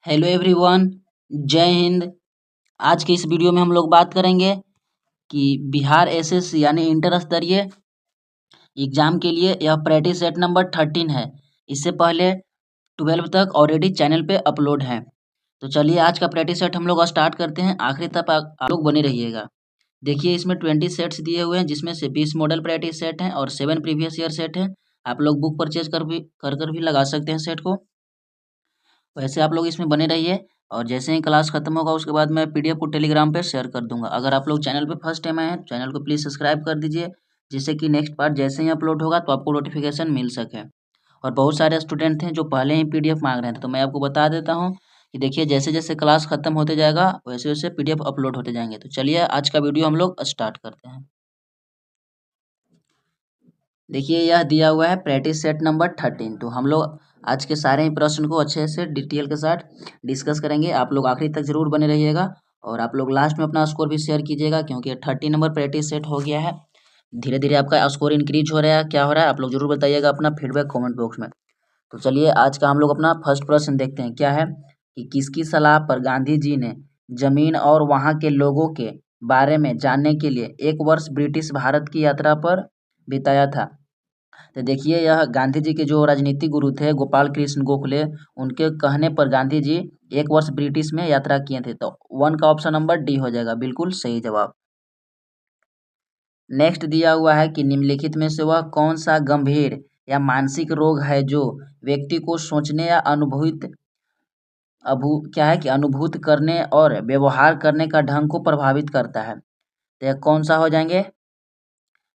Hello everyone, जय हिंद। आज की इस वीडियो में हम लोग बात करेंगे कि बिहार एसएससी यानी इंटर स्तरीय एग्जाम के लिए यह प्रैक्टिस सेट नंबर 13 है। इससे पहले 12 तक ऑलरेडी चैनल पे अपलोड है। तो चलिए आज का प्रैक्टिस सेट हम लोग स्टार्ट करते हैं। आखिरी तक आप लोग बने रहिएगा। देखिए इसमें 20 सेट्स दिए हुए हैं, जिसमें से 20 मॉडल प्रैक्टिस सेट हैं और 7 प्रीवियस ईयर सेट है। आप लोग बुक परचेज कर भी लगा सकते हैं सेट को। वैसे आप लोग इसमें बने रहिए और जैसे ही क्लास खत्म होगा उसके बाद मैं पीडीएफ को टेलीग्राम पे शेयर कर दूंगा। अगर आप लोग चैनल पे फर्स्ट टाइम आए हैं चैनल को प्लीज़ सब्सक्राइब कर दीजिए, जिससे कि नेक्स्ट पार्ट जैसे ही अपलोड होगा तो आपको नोटिफिकेशन मिल सके। और बहुत सारे स्टूडेंट थे जो पहले ही पीडीएफ मांग रहे थे, तो मैं आपको बता देता हूँ कि देखिए जैसे जैसे क्लास खत्म होते जाएगा वैसे वैसे पीडीएफ अपलोड होते जाएंगे। तो चलिए आज का वीडियो हम लोग स्टार्ट करते हैं। देखिए यह दिया हुआ है प्रैक्टिस सेट नंबर 13। तो हम लोग आज के सारे ही प्रश्न को अच्छे से डिटेल के साथ डिस्कस करेंगे। आप लोग आखिरी तक जरूर बने रहिएगा और आप लोग लास्ट में अपना स्कोर भी शेयर कीजिएगा, क्योंकि 13 नंबर प्रैक्टिस सेट हो गया है। धीरे धीरे आपका स्कोर इंक्रीज हो रहा है, क्या हो रहा है आप लोग जरूर बताइएगा अपना फीडबैक कॉमेंट बॉक्स में। तो चलिए आज का हम लोग अपना फर्स्ट प्रश्न देखते हैं। क्या है कि किसकी सलाह पर गांधी जी ने जमीन और वहाँ के लोगों के बारे में जानने के लिए 1 वर्ष ब्रिटिश भारत की यात्रा पर बिताया था। तो देखिए यह गांधी जी के जो राजनीतिक गुरु थे गोपाल कृष्ण गोखले, उनके कहने पर गांधी जी 1 वर्ष ब्रिटिश में यात्रा किए थे। तो 1 का ऑप्शन नंबर डी हो जाएगा, बिल्कुल सही जवाब। नेक्स्ट दिया हुआ है कि निम्नलिखित में से वह कौन सा गंभीर या मानसिक रोग है जो व्यक्ति को सोचने या अनुभूत करने और व्यवहार करने का ढंग को प्रभावित करता है। तो यह कौन सा हो जाएंगे?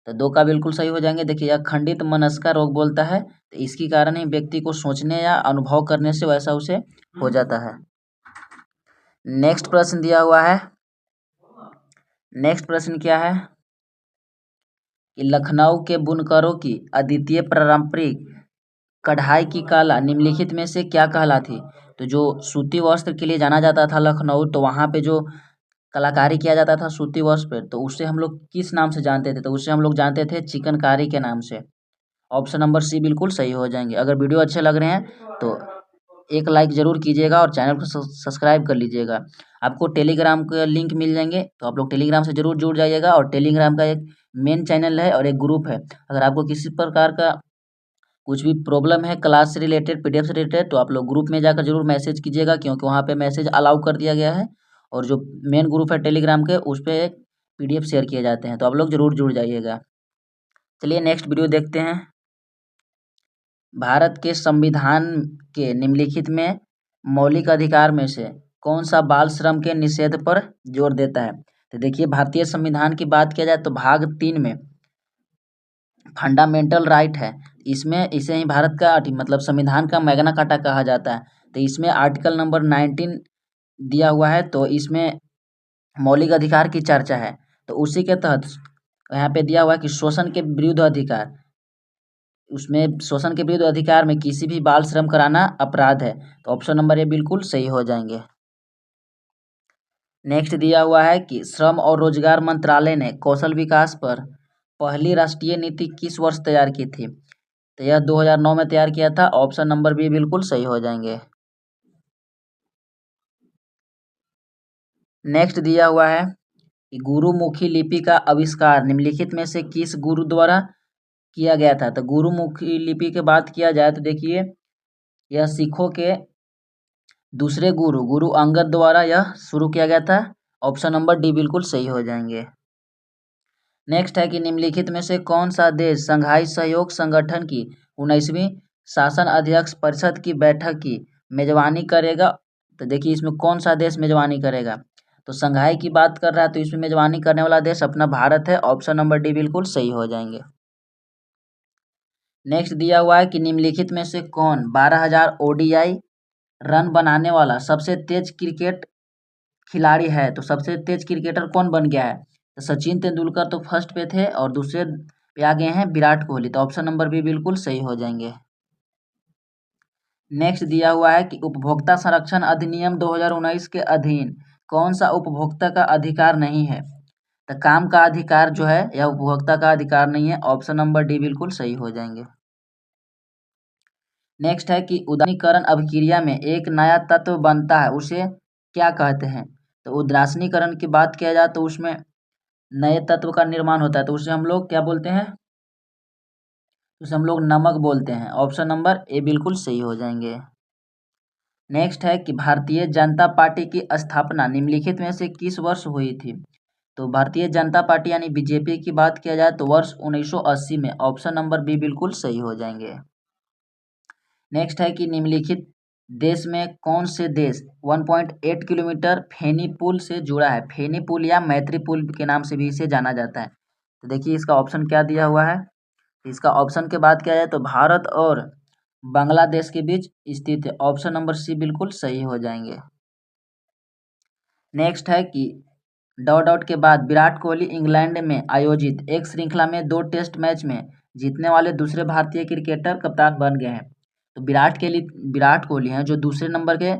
तो 2 का बिल्कुल सही हो जाएंगे। देखिए यह खंडित मनस्का रोग बोलता है, तो इसके कारण ही व्यक्ति को सोचने या अनुभव करने से वैसा उसे हो जाता है। नेक्स्ट प्रश्न दिया हुआ है। नेक्स्ट प्रश्न क्या है कि लखनऊ के बुनकरों की अद्वितीय पारंपरिक कढ़ाई की कला निम्नलिखित में से क्या कहलाती? तो जो सूती वस्त्र के लिए जाना जाता था लखनऊ, तो वहाँ पे जो कलाकारी किया जाता था सूती वस्त्र पे, तो उसे हम लोग किस नाम से जानते थे? तो उसे हम लोग जानते थे चिकनकारी के नाम से। ऑप्शन नंबर सी बिल्कुल सही हो जाएंगे। अगर वीडियो अच्छे लग रहे हैं तो एक लाइक ज़रूर कीजिएगा और चैनल को सब्सक्राइब कर लीजिएगा। आपको टेलीग्राम का लिंक मिल जाएंगे, तो आप लोग टेलीग्राम से ज़रूर जुड़ जाइएगा। और टेलीग्राम का एक मेन चैनल है और एक ग्रुप है। अगर आपको किसी प्रकार का कुछ भी प्रॉब्लम है क्लास से रिलेटेड पीडीएफ से रिलेटेड, तो आप लोग ग्रुप में जाकर जरूर मैसेज कीजिएगा, क्योंकि वहाँ पे मैसेज अलाउ कर दिया गया है। और जो मेन ग्रुप है टेलीग्राम के, उस पर एक पीडीएफ शेयर किए जाते हैं, तो आप लोग जरूर जुड़ जाइएगा। चलिए नेक्स्ट वीडियो देखते हैं। भारत के संविधान के निम्नलिखित में मौलिक अधिकार में से कौन सा बाल श्रम के निषेध पर जोर देता है? तो देखिए भारतीय संविधान की बात किया जाए तो भाग 3 में फंडामेंटल राइट है। इसमें इसे ही भारत का मतलब संविधान का मैग्ना कार्टा कहा जाता है। तो इसमें आर्टिकल नंबर 19 दिया हुआ है, तो इसमें मौलिक अधिकार की चर्चा है। तो उसी के तहत यहाँ पे दिया हुआ है कि शोषण के विरुद्ध अधिकार, उसमें शोषण के विरुद्ध अधिकार में किसी भी बाल श्रम कराना अपराध है। तो ऑप्शन नंबर ए बिल्कुल सही हो जाएंगे। नेक्स्ट दिया हुआ है कि श्रम और रोजगार मंत्रालय ने कौशल विकास पर पहली राष्ट्रीय नीति किस वर्ष तैयार की थी? तो यह 2009 में तैयार किया था। ऑप्शन नंबर बी बिल्कुल सही हो जाएंगे। नेक्स्ट दिया हुआ है कि गुरुमुखी लिपि का आविष्कार निम्नलिखित में से किस गुरु द्वारा किया गया था? तो गुरुमुखी लिपि की बात किया जाए तो देखिए यह सिखों के दूसरे गुरु अंगद द्वारा यह शुरू किया गया था। ऑप्शन नंबर डी बिल्कुल सही हो जाएंगे। नेक्स्ट है कि निम्नलिखित में से कौन सा देश संघाई सहयोग संगठन की 19वीं शासन अध्यक्ष परिषद की बैठक की मेजबानी करेगा? तो देखिए इसमें कौन सा देश मेजबानी करेगा? तो संघाई की बात कर रहा है, तो इसमें मेजबानी करने वाला देश अपना भारत है। ऑप्शन नंबर डी बिल्कुल सही हो जाएंगे। नेक्स्ट दिया हुआ है कि निम्नलिखित में से कौन 12,000 ओडीआई रन बनाने वाला सबसे तेज क्रिकेट खिलाड़ी है? तो सबसे तेज क्रिकेटर कौन बन गया है? तो सचिन तेंदुलकर तो फर्स्ट पे थे और दूसरे पे आ गए हैं विराट कोहली। तो ऑप्शन नंबर बी बिल्कुल सही हो जाएंगे। नेक्स्ट दिया हुआ है कि उपभोक्ता संरक्षण अधिनियम 2019 के अधीन कौन सा उपभोक्ता का अधिकार नहीं है? तो काम का अधिकार जो है यह उपभोक्ता का अधिकार नहीं है। ऑप्शन नंबर डी बिल्कुल सही हो जाएंगे। नेक्स्ट है कि उदासीनीकरण अभिक्रिया में एक नया तत्व बनता है, उसे क्या कहते हैं? तो उदासीनीकरण की बात किया जाए तो उसमें नए तत्व का निर्माण होता है, तो उसे हम लोग क्या बोलते हैं? उसे हम लोग नमक बोलते हैं। ऑप्शन नंबर ए बिल्कुल सही हो जाएंगे। नेक्स्ट है कि भारतीय जनता पार्टी की स्थापना निम्नलिखित में से किस वर्ष हुई थी? तो भारतीय जनता पार्टी यानी बीजेपी की बात किया जाए तो वर्ष 1980 में। ऑप्शन नंबर बी बिल्कुल सही हो जाएंगे। नेक्स्ट है कि निम्नलिखित देश में कौन से देश 1.8 किलोमीटर फेनी पुल से जुड़ा है? फेनी पुल या मैत्री पुल के नाम से भी इसे जाना जाता है। तो देखिए इसका ऑप्शन क्या दिया हुआ है। इसका ऑप्शन के बाद क्या है तो भारत और बांग्लादेश के बीच स्थित है। ऑप्शन नंबर सी बिल्कुल सही हो जाएंगे। नेक्स्ट है कि डॉट डॉट के बाद विराट कोहली इंग्लैंड में आयोजित एक श्रृंखला में 2 टेस्ट मैच में जीतने वाले दूसरे भारतीय क्रिकेटर कप्तान बन गए हैं। तो विराट कोहली हैं जो दूसरे नंबर के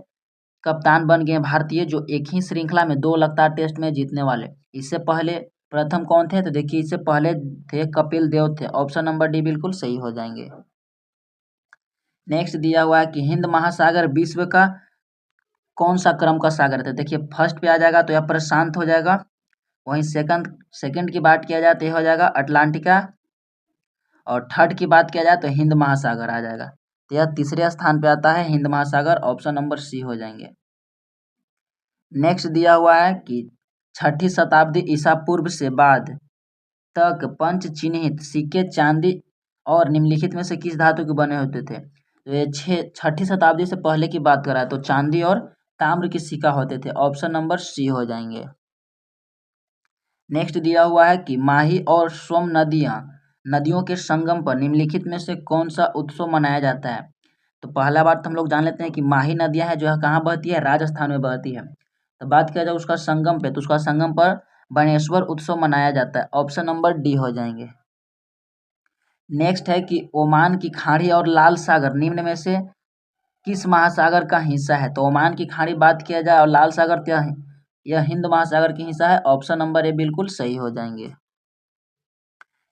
कप्तान बन गए हैं भारतीय, जो एक ही श्रृंखला में 2 लगातार टेस्ट में जीतने वाले। इससे पहले प्रथम कौन थे? तो देखिए इससे पहले थे कपिल देव थे। ऑप्शन नंबर डी बिल्कुल सही हो जाएंगे। नेक्स्ट दिया हुआ है कि हिंद महासागर विश्व का कौन सा क्रम का सागर था? देखिए फर्स्ट पे आ जाएगा तो यह प्रशांत हो जाएगा। वहीं सेकंड की बात किया जाए तो यह हो जाएगा अटलांटिका, और थर्ड की बात किया जाए तो हिंद महासागर आ जाएगा। तो यह तीसरे स्थान पे आता है हिंद महासागर। ऑप्शन नंबर सी हो जाएंगे। नेक्स्ट दिया हुआ है कि 6ठी शताब्दी ईसा पूर्व से बाद तक पंच चिन्हित सिक्के चांदी और निम्नलिखित में से किस धातु के बने होते थे? तो ये 6ठी शताब्दी से पहले की बात कर रहा है, तो चांदी और ताम्र के सिक्का होते थे। ऑप्शन नंबर सी हो जाएंगे। नेक्स्ट दिया हुआ है कि माही और सोम नदियों के संगम पर निम्नलिखित में से कौन सा उत्सव मनाया जाता है? तो पहला बात तो हम लोग जान लेते हैं कि माही नदियां है जो है कहाँ बहती है? राजस्थान में बहती है। तो बात किया जाए उसका संगम पे, तो उसका संगम पर बाणेश्वर उत्सव मनाया जाता है। ऑप्शन नंबर डी हो जाएंगे। नेक्स्ट है कि ओमान की खाड़ी और लाल सागर निम्न में से किस महासागर का हिस्सा है? तो ओमान की खाड़ी बात किया जाए और लाल सागर क्या है? यह हिंद महासागर की हिस्सा है। ऑप्शन नंबर ए बिल्कुल सही हो जाएंगे।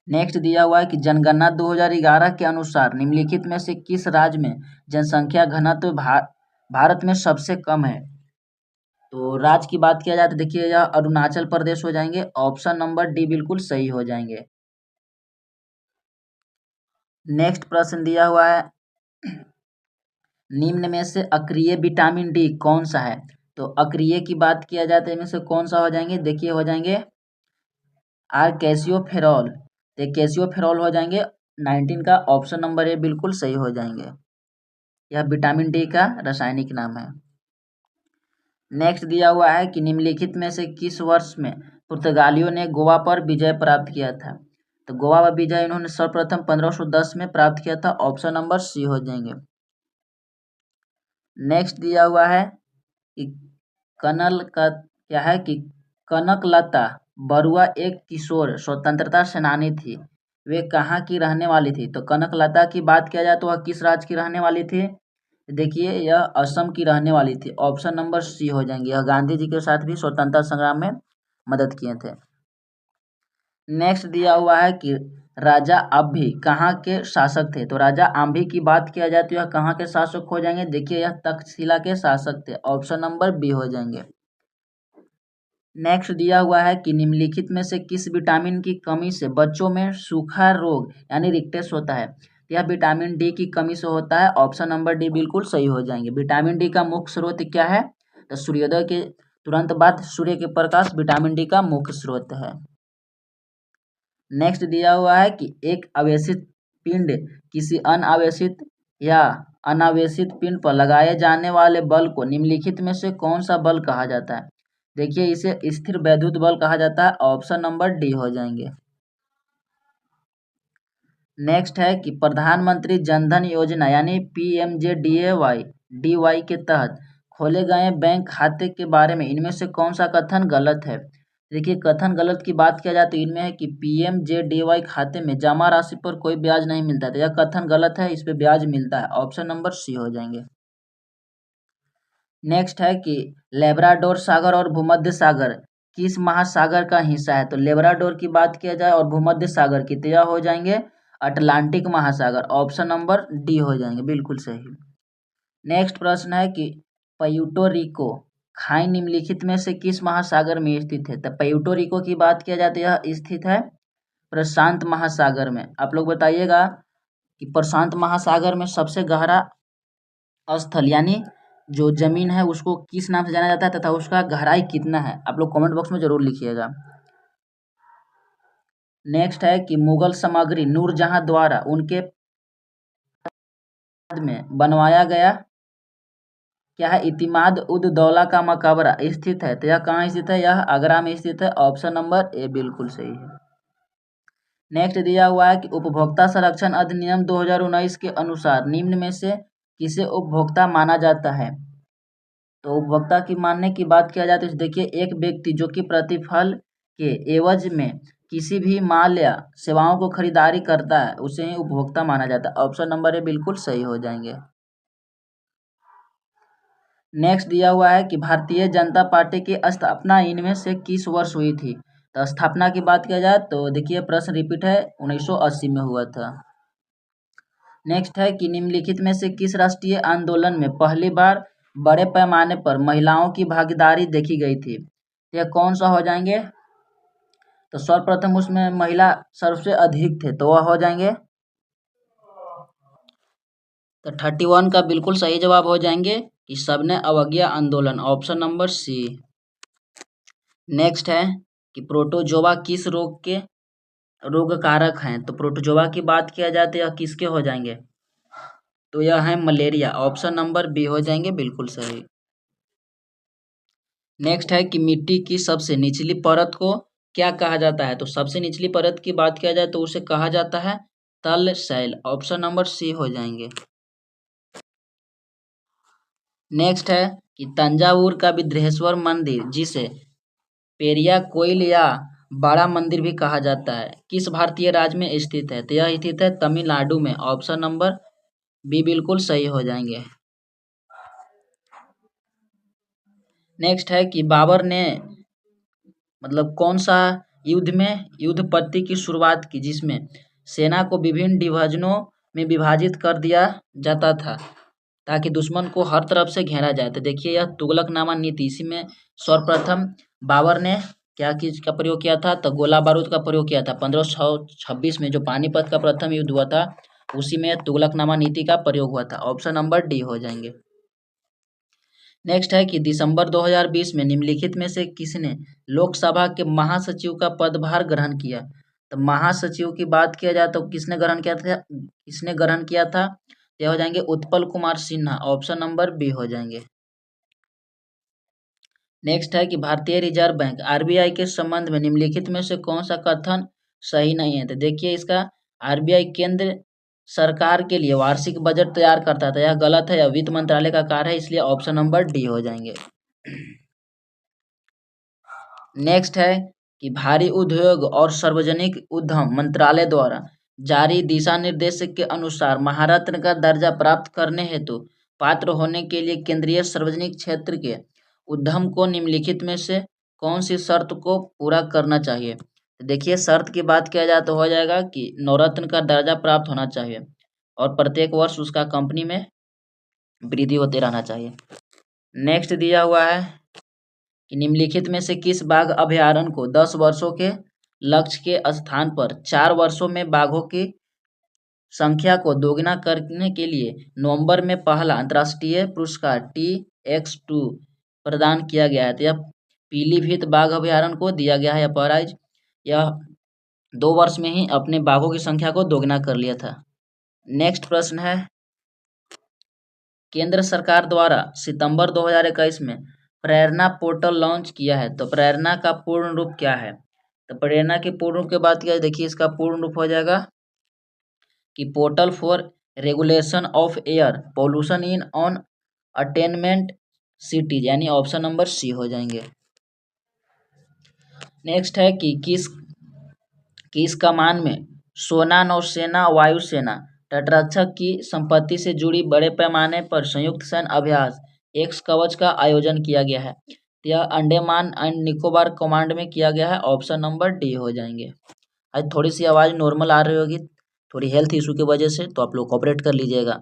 नेक्स्ट दिया हुआ है कि जनगणना 2011 के अनुसार निम्नलिखित में से किस राज्य में जनसंख्या घनत्व भारत में सबसे कम है? तो राज्य की बात किया जाए तो देखिए यह अरुणाचल प्रदेश हो जाएंगे। ऑप्शन नंबर डी बिल्कुल सही हो जाएंगे। नेक्स्ट प्रश्न दिया हुआ है निम्न में से अक्रिय विटामिन डी कौन सा है? तो अक्रिय की बात किया जाए तो इनमें से कौन सा हो जाएंगे? देखिए हो जाएंगे कैसियोफेरॉल। तो कैसियोफेरॉल हो जाएंगे 19 का। ऑप्शन नंबर ए बिल्कुल सही हो जाएंगे। यह विटामिन डी का रासायनिक नाम है। नेक्स्ट दिया हुआ है कि निम्नलिखित में से किस वर्ष में पुर्तगालियों ने गोवा पर विजय प्राप्त किया था? तो गोवा पर विजय इन्होंने सर्वप्रथम 1510 में प्राप्त किया था। ऑप्शन नंबर सी हो जाएंगे। नेक्स्ट दिया हुआ है कि कनल का क्या है कि कनकलता बरुआ एक किशोर स्वतंत्रता सेनानी थी। वे कहाँ की रहने वाली थी? तो कनकलता की बात किया जाए तो वह किस राज्य की रहने वाली थी? देखिए यह असम की रहने वाली थी। ऑप्शन नंबर सी हो जाएंगे। यह गांधी जी के साथ भी स्वतंत्रता संग्राम में मदद किए थे। नेक्स्ट दिया हुआ है कि राजा अम्भी कहाँ के शासक थे? तो राजा अम्भी की बात किया जाए तो यह कहाँ के शासक हो जाएंगे? देखिए यह तक्षशिला के शासक थे। ऑप्शन नंबर बी हो जाएंगे। नेक्स्ट दिया हुआ है कि निम्नलिखित में से किस विटामिन की कमी से बच्चों में सूखा रोग यानी रिकटेस होता है? यह विटामिन डी की कमी से होता है। ऑप्शन नंबर डी बिल्कुल सही हो जाएंगे। विटामिन डी का मुख्य स्रोत क्या है? तो सूर्योदय के तुरंत बाद सूर्य के प्रकाश विटामिन डी का मुख्य स्रोत है। नेक्स्ट दिया हुआ है कि एक आवेशित पिंड किसी अनावेशित या अनावेशित पिंड पर लगाए जाने वाले बल को निम्नलिखित में से कौन सा बल कहा जाता है? देखिए इसे स्थिर वैद्युत बल कहा जाता है। ऑप्शन नंबर डी हो जाएंगे। नेक्स्ट है कि प्रधानमंत्री जनधन योजना यानी PMJDY के तहत खोले गए बैंक खाते के बारे में इनमें से कौन सा कथन गलत है? देखिए कथन गलत की बात किया जाए तो इनमें है कि PMJDY खाते में जमा राशि पर कोई ब्याज नहीं मिलता था। यह कथन गलत है, इस पे ब्याज मिलता है। ऑप्शन नंबर सी हो जाएंगे। नेक्स्ट है कि लेब्राडोर सागर और भूमध्य सागर किस महासागर का हिस्सा है? तो लेब्राडोर की बात किया जाए और भूमध्य सागर की तो यह हो जाएंगे अटलांटिक महासागर, ऑप्शन नंबर डी हो जाएंगे, बिल्कुल सही। नेक्स्ट प्रश्न है कि प्यूर्टो रिको खाई निम्नलिखित में से किस महासागर में स्थित है? तो प्यूर्टो रिको की बात किया जाए तो यह स्थित है प्रशांत महासागर में। आप लोग बताइएगा कि प्रशांत महासागर में सबसे गहरा स्थल यानी जो जमीन है उसको किस नाम से जाना जाता है तथा उसका गहराई कितना है? आप लोग कमेंट बॉक्स में जरूर लिखिएगा। नेक्स्ट है कि मुगल साम्राज्ञी नूरजहां द्वारा उनके में बनवाया गया क्या है? इतिमाद उद दौला का मकबरा स्थित है, तो यह कहाँ स्थित है? यह आगरा में स्थित है, ऑप्शन नंबर ए बिल्कुल सही है। नेक्स्ट दिया हुआ है कि उपभोक्ता संरक्षण अधिनियम 2019 के अनुसार निम्न में से किसे उपभोक्ता माना जाता है? तो उपभोक्ता की मानने की बात किया जाए तो देखिए, एक व्यक्ति जो कि प्रतिफल के एवज में किसी भी माल या सेवाओं को खरीदारी करता है उसे ही उपभोक्ता माना जाता है, ऑप्शन नंबर ए बिल्कुल सही हो जाएंगे। नेक्स्ट दिया हुआ है कि भारतीय जनता पार्टी की स्थापना इनमें से किस वर्ष हुई थी? तो स्थापना की बात किया जाए तो देखिए प्रश्न रिपीट है, 1980 में हुआ था। नेक्स्ट है कि निम्नलिखित में से किस राष्ट्रीय आंदोलन में पहली बार बड़े पैमाने पर महिलाओं की भागीदारी देखी गई थी? यह कौन सा हो जाएंगे? तो सर्वप्रथम उसमें महिला सबसे अधिक थे, तो वह हो जाएंगे तो 31 का बिल्कुल सही जवाब हो जाएंगे कि सबने अवज्ञा आंदोलन, ऑप्शन नंबर सी। नेक्स्ट है कि प्रोटोजोआ किस रोग के रोग कारक हैं? तो प्रोटोजोआ की बात किया जाए तो यह किसके हो जाएंगे? तो यह है मलेरिया, ऑप्शन नंबर बी हो जाएंगे, बिल्कुल सही। नेक्स्ट है कि मिट्टी की सबसे निचली परत को क्या कहा जाता है? तो सबसे निचली परत की बात किया जाए तो उसे कहा जाता है तल शैल, ऑप्शन नंबर सी हो जाएंगे। नेक्स्ट है कि तंजावुर का विद्रेश्वर मंदिर जिसे पेरिया कोइल या बड़ा मंदिर भी कहा जाता है किस भारतीय राज्य में स्थित है? तो यह स्थित है तमिलनाडु में, ऑप्शन नंबर बी बिल्कुल सही हो जाएंगे। नेक्स्ट है कि बाबर ने मतलब कौन सा युद्ध में युद्ध पद्धति की शुरुआत की जिसमें सेना को विभिन्न डिवीजनों में विभाजित कर दिया जाता था ताकि दुश्मन को हर तरफ से घेरा जाए? तो देखिए यह तुगलकनामा नीति, इसी में सर्वप्रथम बाबर ने क्या चीज का प्रयोग किया था? तो गोला बारूद का प्रयोग किया था। 1526 में जो पानीपत का प्रथम युद्ध हुआ था उसी में तुगलकनामा नीति का प्रयोग हुआ था, ऑप्शन नंबर डी हो जाएंगे। नेक्स्ट है कि दिसंबर 2020 में निम्नलिखित में से किसने लोकसभा के महासचिव का पदभार ग्रहण किया? तो महासचिव की बात किया जाए तो किसने ग्रहण किया था? यह हो जाएंगे Utpal Kumar Sinha, option number B हो जाएंगे। नेक्स्ट है कि भारतीय रिजर्व बैंक आरबीआई के संबंध में निम्नलिखित में से कौन सा कथन सही नहीं है? तो देखिए इसका आरबीआई केंद्र सरकार के लिए वार्षिक बजट तैयार करता था, यह गलत है, यह वित्त मंत्रालय का कार्य है, इसलिए ऑप्शन नंबर डी हो जाएंगे। नेक्स्ट है कि भारी उद्योग और सार्वजनिक उद्यम मंत्रालय द्वारा जारी दिशा निर्देश के अनुसार महारत्न का दर्जा प्राप्त करने हेतु पात्र होने के लिए केंद्रीय सार्वजनिक क्षेत्र के उद्यम को निम्नलिखित में से कौन सी शर्त को पूरा करना चाहिए? तो देखिए शर्त की बात किया जाए तो हो जाएगा कि नवरत्न का दर्जा प्राप्त होना चाहिए और प्रत्येक वर्ष उसका कंपनी में वृद्धि होते रहना चाहिए। नेक्स्ट दिया हुआ है कि निम्नलिखित में से किस बाघ अभयारण्य को 10 वर्षों के लक्ष्य के स्थान पर 4 वर्षों में बाघों की संख्या को दोगुना करने के लिए नवंबर में पहला अंतर्राष्ट्रीय पुरस्कार TX2 प्रदान किया गया है? तो यह पीलीभीत बाघ अभयारण्य को दिया गया है प्राइज। यह 2 वर्ष में ही अपने बाघों की संख्या को दोगुना कर लिया था। नेक्स्ट प्रश्न है केंद्र सरकार द्वारा सितंबर 2021 में प्रेरणा पोर्टल लॉन्च किया है, तो प्रेरणा का पूर्ण रूप क्या है? तो प्रेरणा की पूर्ण रूप की बात किया देखिए इसका पूर्ण रूप हो जाएगा कि portal for regulation of air pollution in on attainment cities, यानी ऑप्शन नंबर सी हो जाएंगे। नेक्स्ट है कि किस कमान में सेना नौसेना वायुसेना तटरक्षक की संपत्ति से जुड़ी बड़े पैमाने पर संयुक्त सैन्य अभ्यास एक्स कवच का आयोजन किया गया है? यह अंडमान एंड निकोबार कमांड में किया गया है, ऑप्शन नंबर डी हो जाएंगे। आज थोड़ी सी आवाज़ नॉर्मल आ रही होगी, थोड़ी हेल्थ इशू की वजह से, तो आप लोग कोऑपरेट कर लीजिएगा।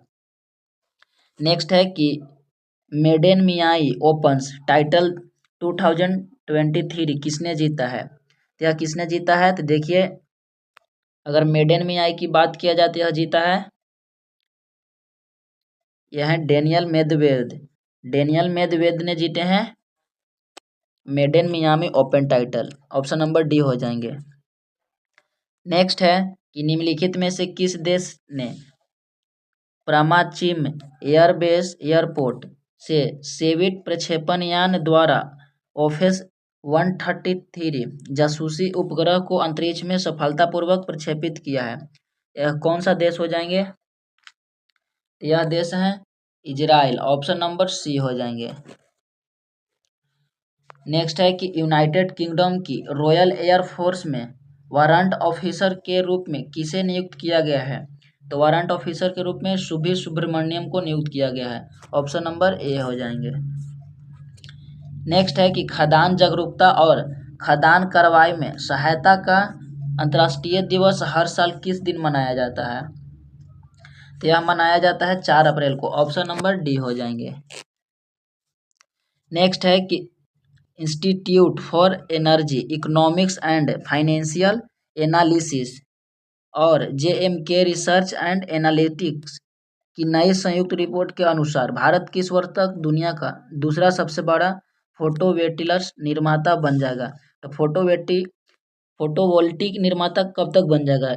नेक्स्ट है कि मेडेन मियाई ओपन्स टाइटल 2023 किसने जीता है? तो यह किसने जीता है? तो देखिए, अगर मेडेन मियाई की बात किया जाए तो यह जीता है, यह है डेनियल मेदवेदेव। डेनियल मेदवेदेव ने जीते हैं maiden Miami Open title. Option number D हो जाएंगे। नेक्स्ट है कि निम्नलिखित में से किस देश ने प्रामाचिम एयरबेस एयरपोर्ट से सेविट प्रक्षेपण यान द्वारा ओफेस 133 जासूसी उपग्रह को अंतरिक्ष में सफलतापूर्वक प्रक्षेपित किया है? यह कौन सा देश हो जाएंगे? यह देश है इजराइल। ऑप्शन नंबर सी हो जाएंगे। नेक्स्ट है कि यूनाइटेड किंगडम की रॉयल एयर फोर्स में वारंट ऑफिसर के रूप में किसे नियुक्त किया गया है? तो वारंट ऑफिसर के रूप में सुभी सुब्रमण्यम को नियुक्त किया गया है। ऑप्शन नंबर ए हो जाएंगे। नेक्स्ट है कि खदान जागरूकता और खदान कार्रवाई में सहायता का अंतर्राष्ट्रीय दिवस हर साल किस दिन मनाया जाता है? तो यह मनाया जाता है 4 अप्रैल को। ऑप्शन नंबर डी हो जाएंगे। नेक्स्ट है कि institute for energy economics and financial analysis और जेएमके रिसर्च एंड एनालिटिक्स की नई संयुक्त रिपोर्ट के अनुसार भारत किस वर्ष तक दुनिया का दूसरा सबसे बड़ा फोटोवोल्टिक निर्माता बन जाएगा? तो फोटोवोल्टिक निर्माता कब तक बन जाएगा,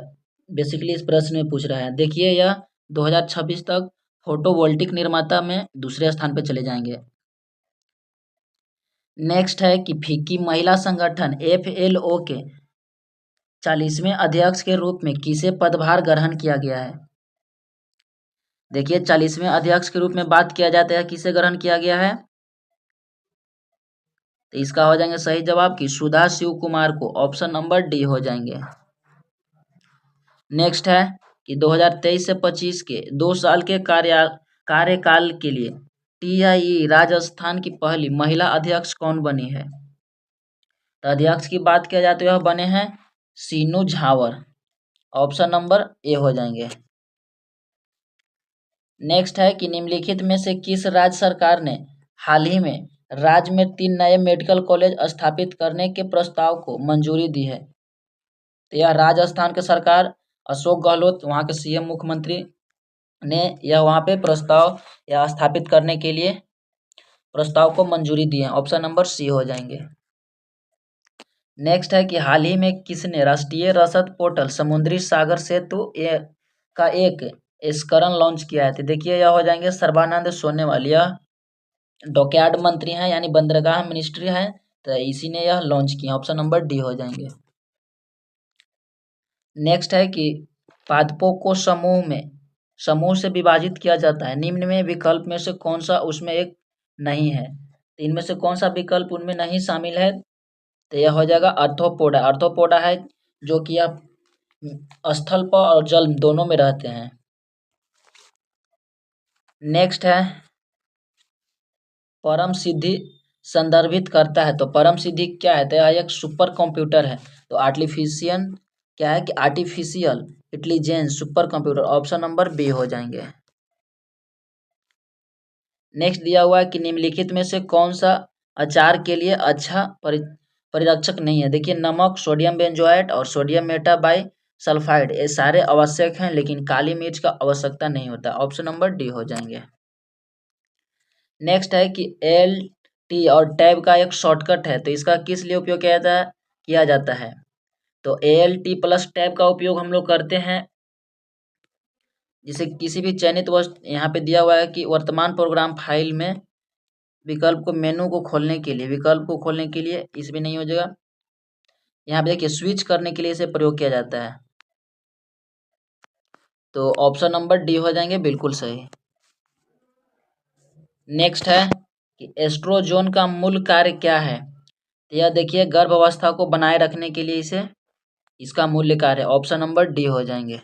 बेसिकली इस प्रश्न में पूछ रहा है। देखिए, यह 2026 तक फोटोवोल्टिक निर्माता में दूसरे स्थान पर चले जाएंगे। नेक्स्ट है कि फिक्की महिला संगठन FLO के 40वें अध्यक्ष के रूप में किसे पदभार ग्रहण किया गया है? देखिए, 40वें अध्यक्ष के रूप में बात किया जाता है, किसे ग्रहण किया गया है? तो इसका हो जाएंगे सही जवाब कि सुधा शिव कुमार को। ऑप्शन नंबर डी हो जाएंगे। नेक्स्ट है कि 2023 से 25 के 2 साल के कार्यकाल के लिए TIE राजस्थान की पहली महिला अध्यक्ष कौन बनी है? तो अध्यक्ष की बात किया जाए तो यह बने हैं सीनू झावर। ऑप्शन नंबर ए हो जाएंगे। नेक्स्ट है कि निम्नलिखित में से किस राज्य सरकार ने हाल ही में राज्य में 3 नए मेडिकल कॉलेज स्थापित करने के प्रस्ताव को मंजूरी दी है? तो यह राजस्थान के सरकार अशोक गहलोत, वहाँ के CM मुख्यमंत्री ने यह वहाँ पे प्रस्ताव या स्थापित करने के लिए प्रस्ताव को मंजूरी दी है। ऑप्शन नंबर सी हो जाएंगे। नेक्स्ट है कि हाल ही में किसने राष्ट्रीय रसद पोर्टल समुद्री सागर सेतु का एक संस्करण लॉन्च किया है? तो देखिए, यह हो जाएंगे सर्बानंद सोनोवाल। यह डॉकयार्ड मंत्री हैं, यानी बंदरगाह मिनिस्ट्री है, तो इसी ने यह लॉन्च किया। ऑप्शन नंबर डी हो जाएंगे। नेक्स्ट है कि पादपों को समूह से विभाजित किया जाता है, निम्न में विकल्प में से कौन सा उसमें एक नहीं है? तो इनमें से कौन सा विकल्प उनमें नहीं शामिल है? तो यह हो जाएगा आर्थ्रोपोडा। आर्थ्रोपोडा है जो कि आप स्थल पर और जल दोनों में रहते हैं। नेक्स्ट है परम सिद्धि संदर्भित करता है, तो परम सिद्धि क्या है? तो यह एक सुपर कंप्यूटर है। तो आर्टिफिशियल क्या है कि artificial intelligence super computer. Option number B हो जाएंगे। नेक्स्ट दिया हुआ है कि निम्नलिखित में से कौन सा अचार के लिए अच्छा परिरक्षक नहीं है? देखिए, नमक, सोडियम बेंजोएट और सोडियम मेटाबाई सल्फाइड ये सारे आवश्यक हैं, लेकिन काली मिर्च का आवश्यकता नहीं होता। ऑप्शन नंबर डी हो जाएंगे। नेक्स्ट है कि LT और टैब का एक शॉर्टकट है, तो इसका किस लिए उपयोग किया जाता है? तो ALT प्लस टैब का उपयोग हम लोग करते हैं जिसे किसी भी चयनित वस्तु, यहाँ पे दिया हुआ है कि वर्तमान प्रोग्राम फाइल में विकल्प को मेनू को खोलने के लिए, विकल्प को खोलने के लिए इस भी नहीं हो जाएगा। यहाँ पे देखिए, स्विच करने के लिए इसे प्रयोग किया जाता है। तो ऑप्शन नंबर डी हो जाएंगे, बिल्कुल सही। नेक्स्ट है कि एस्ट्रोजोन का मूल कार्य क्या है? तो यह देखिए, गर्भावस्था को बनाए रखने के लिए इसका मूल्य कार्य। ऑप्शन नंबर डी हो जाएंगे।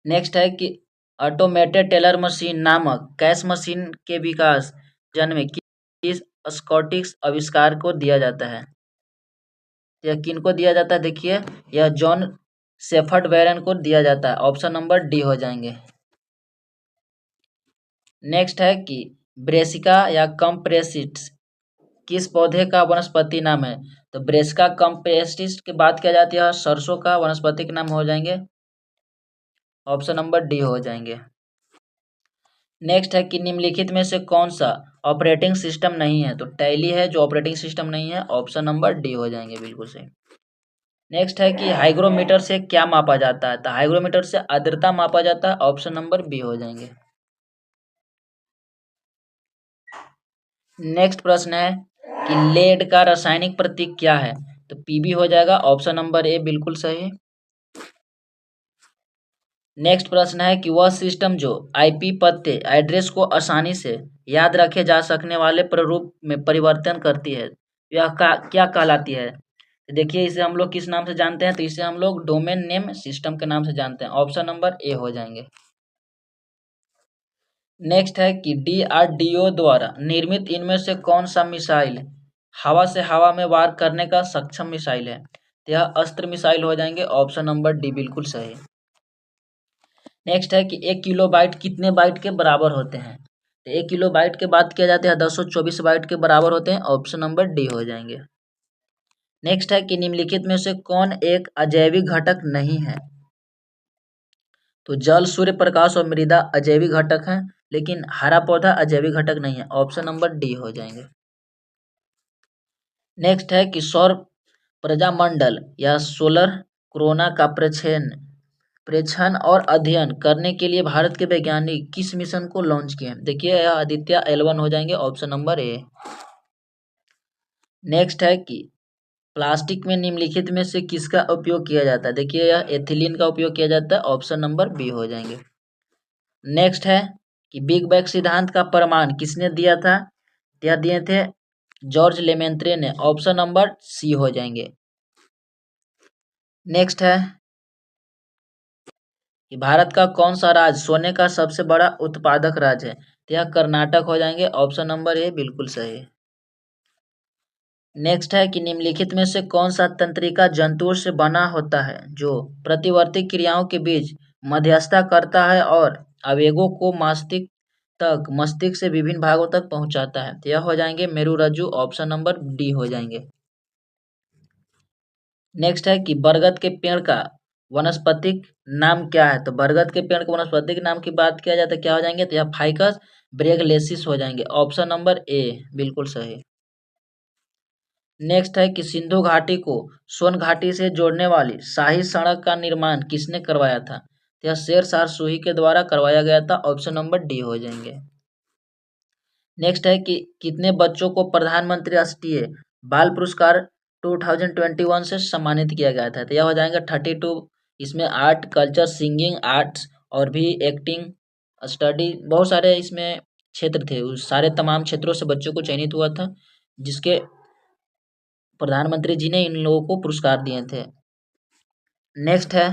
नेक्स्ट है कि ऑटोमेटेड टेलर मशीन नामक कैश मशीन के विकास जन्म में किस स्कॉटिश आविष्कार को दिया जाता है? यह किन को दिया जाता है? देखिए, यह जॉन शेफर्ड बैरन को दिया जाता है। ऑप्शन नंबर डी हो जाएंगे। नेक्स्ट है कि ब्रेसिका या कम्प्रेसिट्स किस पौधे का वनस्पति नाम है? तो ब्रेसिका कम्प्रेसिट्स की बात किया जाती है, सरसों का वनस्पति नाम हो जाएंगे। ऑप्शन नंबर डी हो जाएंगे। नेक्स्ट है कि निम्नलिखित में से कौन सा ऑपरेटिंग सिस्टम नहीं है? तो टैली है जो ऑपरेटिंग सिस्टम नहीं है। ऑप्शन नंबर डी हो जाएंगे, बिल्कुल सही। नेक्स्ट है कि हाइग्रोमीटर से क्या मापा जाता है? तो हाइग्रोमीटर से आर्द्रता मापा जाता है। ऑप्शन नंबर बी हो जाएंगे। नेक्स्ट प्रश्न है कि लेड का रासायनिक प्रतीक क्या है? तो पीबी हो जाएगा। ऑप्शन नंबर ए बिल्कुल सही। नेक्स्ट प्रश्न है कि वह सिस्टम जो आईपी पते एड्रेस को आसानी से याद रखे जा सकने वाले प्रारूप में परिवर्तन करती है, यह क्या कहलाती है? तो देखिए, इसे हम लोग किस नाम से जानते हैं? तो इसे हम लोग डोमेन नेम सिस्टम के नाम से जानते हैं। ऑप्शन नंबर ए हो जाएंगे। नेक्स्ट है कि डीआरडीओ द्वारा निर्मित इनमें से कौन सा मिसाइल हवा से हवा में वार करने का सक्षम मिसाइल है? तो यह अस्त्र मिसाइल हो जाएंगे। ऑप्शन नंबर डी बिल्कुल सही। नेक्स्ट है कि 1 किलोबाइट कितने बाइट के बराबर होते हैं? तो 1 किलोबाइट के बात किया जाता है 224 बाइट के बराबर होते हैं। ऑप्शन नंबर डी हो जाएंगे। नेक्स्ट है कि निम्नलिखित में से कौन एक अजैविक घटक नहीं है? तो जल, सूर्य प्रकाश और मृदा अजैविक घटक हैं, लेकिन हरा पौधा अजैविक घटक नहीं है। ऑप्शन नंबर डी हो जाएंगे। नेक्स्ट है कि सौर प्रजामंडल या सोलर कोरोना का प्रेक्षण और अध्ययन करने के लिए भारत के वैज्ञानिक किस मिशन को लॉन्च किए हैं? देखिए, यह आदित्य L1 हो जाएंगे। ऑप्शन नंबर ए। नेक्स्ट है कि प्लास्टिक में निम्नलिखित में से किसका उपयोग किया जाता है? देखिए, यह एथिलीन का उपयोग किया जाता है। ऑप्शन नंबर बी हो जाएंगे। नेक्स्ट है कि बिग बैंग सिद्धांत का प्रमाण किसने दिया था? यह दिए थे जॉर्ज लेमेंत्रे ने। ऑप्शन नंबर सी हो जाएंगे। नेक्स्ट है कि भारत का कौन सा राज्य सोने का सबसे बड़ा उत्पादक राज्य है? तो यह कर्नाटक हो जाएंगे। ऑप्शन नंबर ए बिल्कुल सही। नेक्स्ट है कि निम्नलिखित में से कौन सा तंत्रिका जंतुओं से बना होता है जो प्रतिवर्ती क्रियाओं के बीच मध्यस्थता करता है और आवेगों को मस्तिष्क से विभिन्न भागों तक पहुंचाता है? तो यह हो जाएंगे मेरुरज्जु। ऑप्शन नंबर डी हो जाएंगे। नेक्स्ट है कि बरगद के पेड़ का वनस्पतिक नाम क्या है? तो बरगद के पेड़ के वनस्पतिक नाम की बात किया जाए तो क्या हो जाएंगे? तो यह फाइकस ब्रैगलेसिस हो जाएंगे। ऑप्शन नंबर ए बिल्कुल सही। नेक्स्ट है कि सिंधु घाटी को सोन घाटी से जोड़ने वाली शाही सड़क का निर्माण किसने करवाया था? तो यह शेर शाह सूरी के द्वारा करवाया गया था। ऑप्शन नंबर डी हो जाएंगे। नेक्स्ट है कि कितने बच्चों को प्रधानमंत्री राष्ट्रीय बाल पुरस्कार 2021 से सम्मानित किया गया था? तो यह हो जाएंगे 32। इसमें आर्ट, कल्चर, सिंगिंग, आर्ट्स और भी एक्टिंग, स्टडी, बहुत सारे इसमें क्षेत्र थे। उस सारे तमाम क्षेत्रों से बच्चों को चयनित हुआ था, जिसके प्रधानमंत्री जी ने इन लोगों को पुरस्कार दिए थे। नेक्स्ट है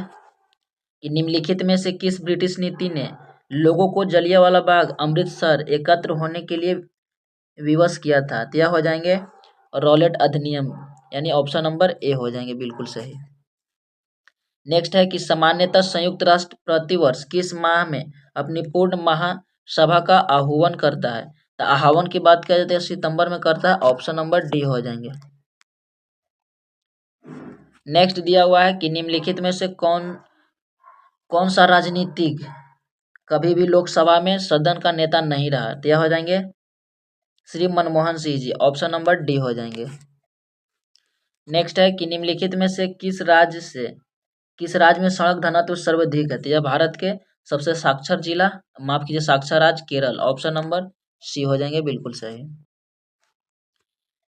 कि निम्नलिखित में से किस ब्रिटिश नीति ने लोगों को जलियांवाला बाग अमृतसर एकत्र होने के लिए विवश किया था? तो यह हो जाएंगे रॉलेट अधिनियम, यानी ऑप्शन नंबर ए हो जाएंगे, बिल्कुल सही। नेक्स्ट है कि सामान्यतः संयुक्त राष्ट्र प्रतिवर्ष किस माह में अपनी पूर्ण महासभा का आह्वान करता है? तो आह्वान की बात किया जाती है सितंबर में करता है। ऑप्शन नंबर डी हो जाएंगे। नेक्स्ट दिया हुआ है कि निम्नलिखित में से कौन सा राजनीतिक कभी भी लोकसभा में सदन का नेता नहीं रहा? तो यह हो जाएंगे Shri Manmohan Singh ji. Option number D हो जाएंगे। नेक्स्ट है कि निम्नलिखित में से किस राज्य में सड़क घनत्व सर्वाधिक है? तो यह भारत के सबसे साक्षर राज्य केरल। ऑप्शन नंबर सी हो जाएंगे, बिल्कुल सही।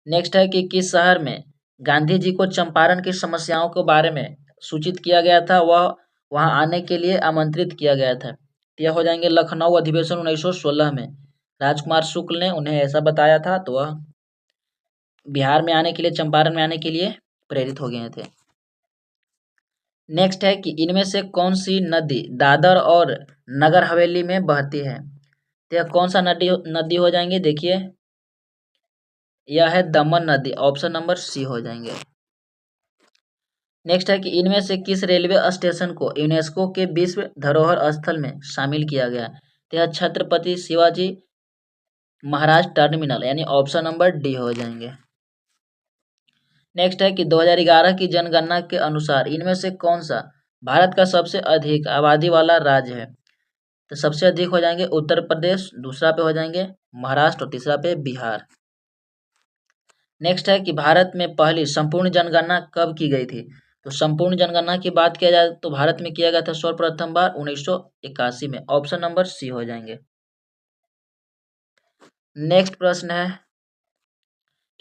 नेक्स्ट है कि किस शहर में गांधी जी को चंपारण की समस्याओं के बारे में सूचित किया गया था, वह वहां आने के लिए आमंत्रित किया गया था? तो यह हो जाएंगे लखनऊ। अधिवेशन 1916 में राजकुमार शुक्ल ने उन्हें ऐसा बताया था, तो वह बिहार में आने के लिए, चंपारण में आने के लिए प्रेरित हो गए थे। नेक्स्ट है कि इनमें से कौन सी नदी दादर और नगर हवेली में बहती है? तो यह कौन सा नदी हो जाएंगे? देखिए, यह है दमन नदी। ऑप्शन नंबर सी हो जाएंगे। नेक्स्ट है कि इनमें से किस रेलवे स्टेशन को यूनेस्को के विश्व धरोहर स्थल में शामिल किया गया है? तो यह छत्रपति शिवाजी महाराज टर्मिनल यानी ऑप्शन नंबर डी हो जाएंगे। नेक्स्ट है कि 2011 की जनगणना के अनुसार इनमें से कौन सा भारत का सबसे अधिक आबादी वाला राज्य है? तो सबसे अधिक हो जाएंगे उत्तर प्रदेश, दूसरा पे हो जाएंगे महाराष्ट्र और तीसरा पे बिहार। नेक्स्ट है कि भारत में पहली संपूर्ण जनगणना कब की गई थी? तो संपूर्ण जनगणना की बात किया जाए तो भारत में किया गया था सर्वप्रथम बार 1981 में। ऑप्शन नंबर सी हो जाएंगे। नेक्स्ट प्रश्न है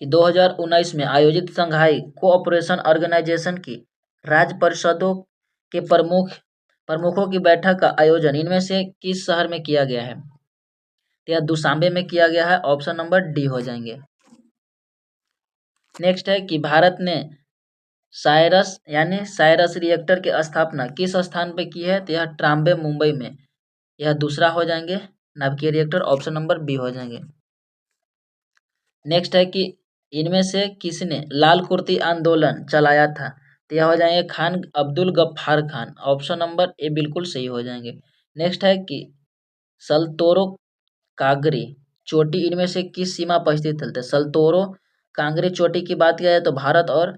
कि 2019 में आयोजित शंघाई कोऑपरेशन ऑर्गेनाइजेशन की राज्य परिषदों के प्रमुखों की बैठक का आयोजन इनमें से किस शहर में किया गया है? तो यह दुशांबे में किया गया है। ऑप्शन नंबर डी हो जाएंगे। नेक्स्ट है कि भारत ने साइरस रिएक्टर की स्थापना किस स्थान पे की है? तो यह ट्राम्बे मुंबई में। यह दूसरा हो जाएंगे नाभिकीय रिएक्टर। ऑप्शन नंबर बी हो जाएंगे। नेक्स्ट है कि इनमें से किसने लाल कुर्ती आंदोलन चलाया था? तो यह हो जाएंगे Khan Abdul Ghaffar Khan. Option number A बिल्कुल सही हो जाएंगे। नेक्स्ट है कि सल्तोरो कांगरी चोटी इनमें से किस सीमा पर स्थित है? सल्तोरो कांगरी चोटी की बात किया जाए तो भारत और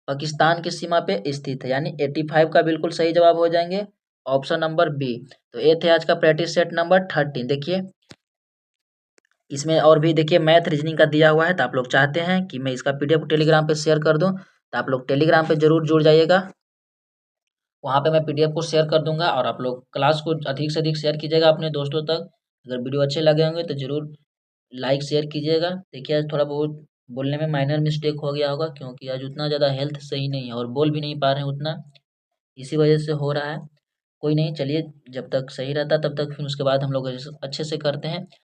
पाकिस्तान की सीमा पे स्थित है, यानी 85 का बिल्कुल सही जवाब हो जाएंगे। Option number B. तो ये थे आज का प्रैक्टिस सेट नंबर 13। देखिए इसमें और भी देखिए मैथ रीजनिंग का दिया हुआ है, तो आप लोग चाहते हैं कि मैं इसका पीडीएफ टेलीग्राम पे शेयर कर दूं तो आप लोग टेलीग्राम पे जरूर जुड़ जाइएगा। वहाँ पे मैं पीडीएफ को शेयर कर दूंगा और आप लोग क्लास को अधिक से अधिक शेयर कीजिएगा अपने दोस्तों तक। अगर वीडियो अच्छे लगे होंगे तो जरूर लाइक शेयर कीजिएगा। देखिए आज थोड़ा बहुत बोलने में माइनर मिस्टेक हो गया होगा क्योंकि आज उतना ज़्यादा हेल्थ सही नहीं है और बोल भी नहीं पा रहे हैं उतना, इसी वजह से हो रहा है। कोई नहीं, चलिए जब तक सही रहता तब तक फिर उसके बाद हम लोग अच्छे से करते हैं।